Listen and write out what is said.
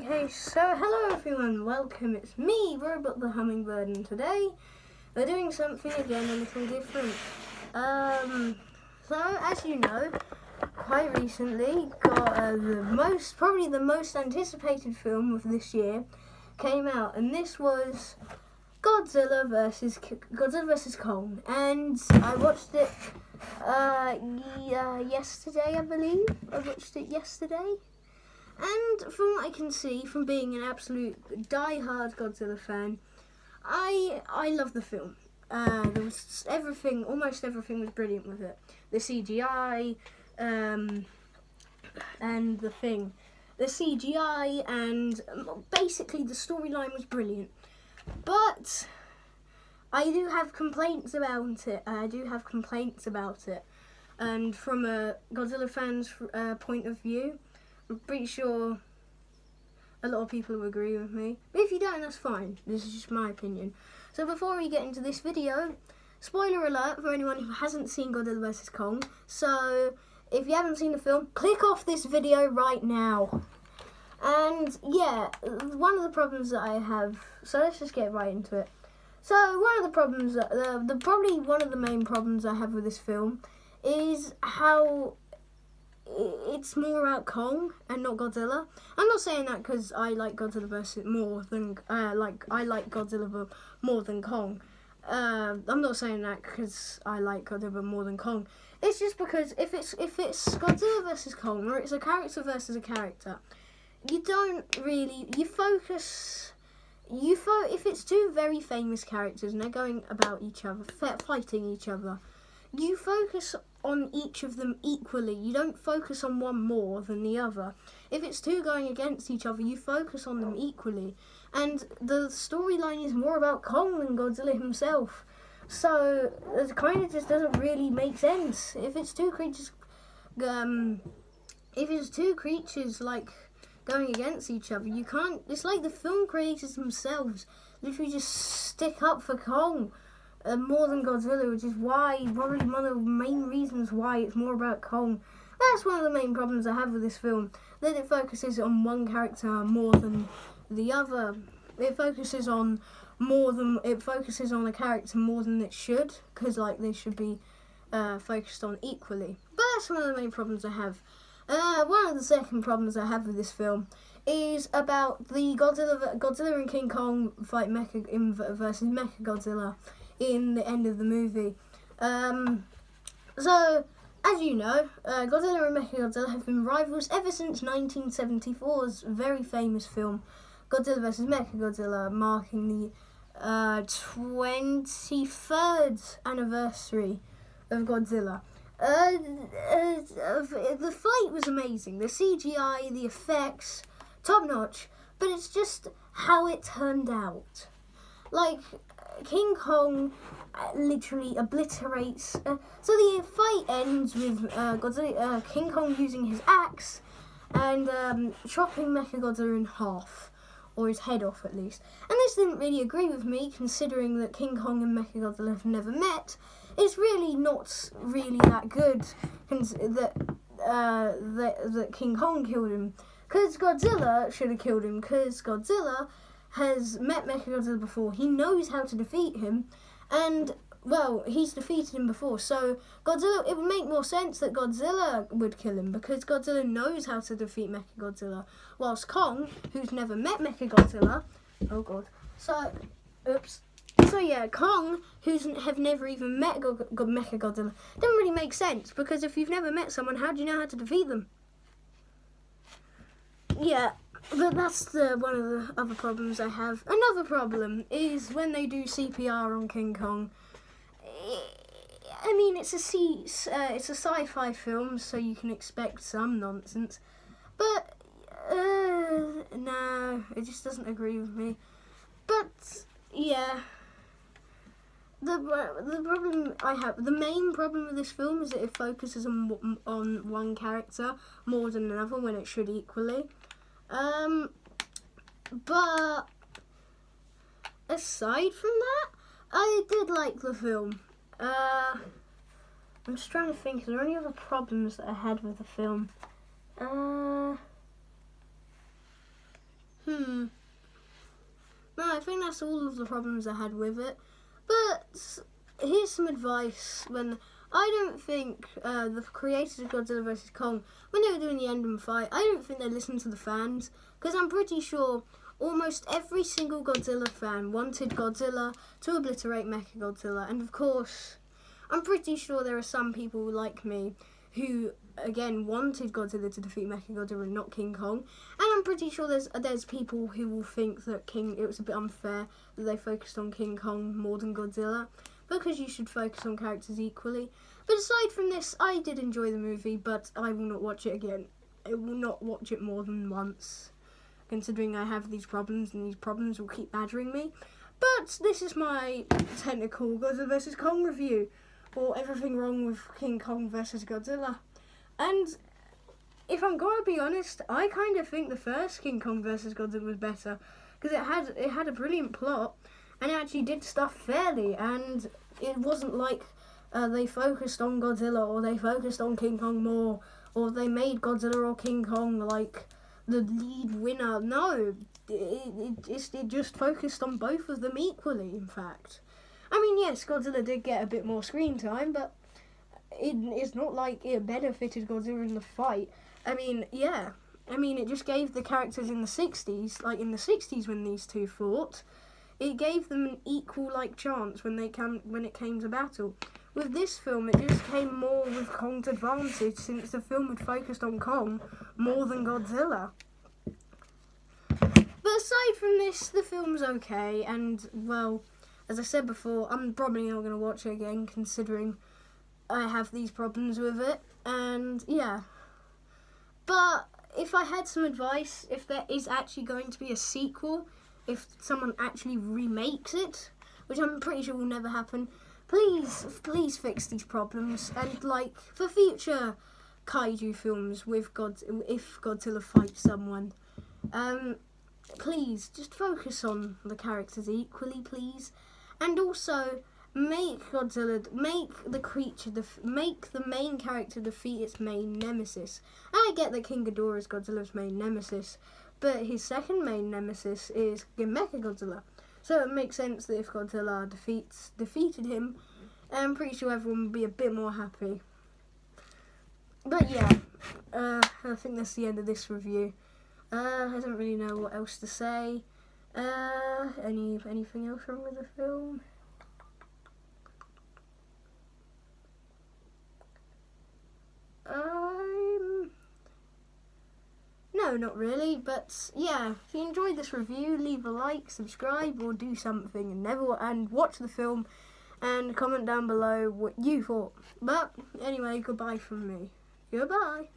Hey, so hello everyone, welcome, it's me, Robot the Hummingbird, and today we're doing something again a little different. So as you know, quite recently got probably the most anticipated film of this year came out, and this was Godzilla versus Kong, and I watched it yesterday, I believe. I watched it yesterday. And from what I can see, from being an absolute die-hard Godzilla fan, I love the film. There was almost everything was brilliant with it. The CGI, and basically the storyline was brilliant. But I do have complaints about it. And from a Godzilla fan's point of view, I'm pretty sure a lot of people will agree with me. But if you don't, that's fine. This is just my opinion. So before we get into this video, spoiler alert for anyone who hasn't seen Godzilla vs. Kong. So if you haven't seen the film, click off this video right now. And yeah, one of the problems that I have, so let's just get right into it. So one of the problems, probably one of the main problems I have with this film is how it's more about Kong and not Godzilla. I'm not saying that because I like Godzilla more than Godzilla more than Kong. I'm not saying that because I like Godzilla more than Kong. It's just because if it's Godzilla versus Kong, or it's a character versus a character, if it's two very famous characters and they're going about each other, fighting each other, you focus on each of them equally. You don't focus on one more than the other. If it's two going against each other, you focus on them equally. And the storyline is more about Kong than Godzilla himself. So it kind of just doesn't really make sense. If it's two creatures, like going against each other, you can't. It's like the film creators themselves literally just stick up for Kong more than Godzilla, which is probably one of the main reasons why it's more about Kong. That's one of the main problems I have with this film, that it focuses on one character more than the other. It focuses on a character more than it should, because they should be focused on equally. But that's one of the main problems I have. One of the second problems I have with this film is about the Godzilla and King Kong fight versus Mechagodzilla in the end of the movie. So, as you know, Godzilla and Mechagodzilla have been rivals ever since 1974's very famous film, Godzilla vs. Mechagodzilla, marking the 23rd anniversary of Godzilla. The fight was amazing. The CGI, the effects, top notch. But it's just how it turned out. King Kong literally obliterates. So the fight ends with King Kong using his axe and chopping Mechagodzilla in half, or his head off at least. And this didn't really agree with me, considering that King Kong and Mechagodzilla have never met. It's really not really that good that King Kong killed him, because Godzilla should have killed him, because Godzilla has met Mechagodzilla before. He knows how to defeat him, and he's defeated him before. So it would make more sense that Godzilla would kill him, because Godzilla knows how to defeat Mechagodzilla, whilst Kong, who's never met Mechagodzilla, Kong, have never even met Mechagodzilla, doesn't really make sense, because if you've never met someone, how do you know how to defeat them? Yeah. But that's one of the other problems I have. Another problem is when they do CPR on King Kong. I mean, it's a sci-fi film, so you can expect some nonsense. But no, it just doesn't agree with me. But yeah, the problem I have, the main problem with this film is that it focuses on one character more than another when it should equally. But aside from that, I did like the film. I'm just trying to think, are there any other problems that I had with the film? think that's all of the problems I had with it. But here's some advice. I don't think the creators of Godzilla vs. Kong, when they were doing the ending fight, I don't think they listened to the fans, because I'm pretty sure almost every single Godzilla fan wanted Godzilla to obliterate Mechagodzilla, and of course, I'm pretty sure there are some people like me who, again, wanted Godzilla to defeat Mechagodzilla and not King Kong, and I'm pretty sure there's people who will think that it was a bit unfair that they focused on King Kong more than Godzilla, because you should focus on characters equally. But aside from this, I did enjoy the movie, but I will not watch it again. I will not watch it more than once, considering I have these problems, and these problems will keep badgering me. But this is my technical Godzilla vs. Kong review, or everything wrong with King Kong vs. Godzilla. And if I'm going to be honest, I kind of think the first King Kong vs. Godzilla was better, because it had a brilliant plot, and it actually did stuff fairly, and it wasn't like they focused on Godzilla, or they focused on King Kong more, or they made Godzilla or King Kong like the lead winner. No, it just focused on both of them equally, in fact. I mean, yes, Godzilla did get a bit more screen time, but it's not like it benefited Godzilla in the fight. I mean, yeah. I mean, it just gave the characters in the 60s, like in the 60s when these two fought, it gave them an equal chance when it came to battle. With this film, it just came more with Kong's advantage, since the film had focused on Kong more than Godzilla. But aside from this, the film's okay, and, well, as I said before, I'm probably not going to watch it again, considering I have these problems with it, and, yeah. But if I had some advice, if there is actually going to be a sequel, if someone actually remakes it, which I'm pretty sure will never happen, please fix these problems, and for future kaiju films with if Godzilla fights someone, please just focus on the characters equally, please, and also make the main character defeat its main nemesis. And I get that King Ghidorah is Godzilla's main nemesis, but his second main nemesis is Mechagodzilla. So it makes sense that if Godzilla defeated him, I'm pretty sure everyone would be a bit more happy. But yeah, I think that's the end of this review. I don't really know what else to say. Anything else wrong with the film? No, not really, but yeah, if you enjoyed this review, leave a like, subscribe, or do something, and watch the film, and comment down below what you thought. But anyway, goodbye from me. Goodbye.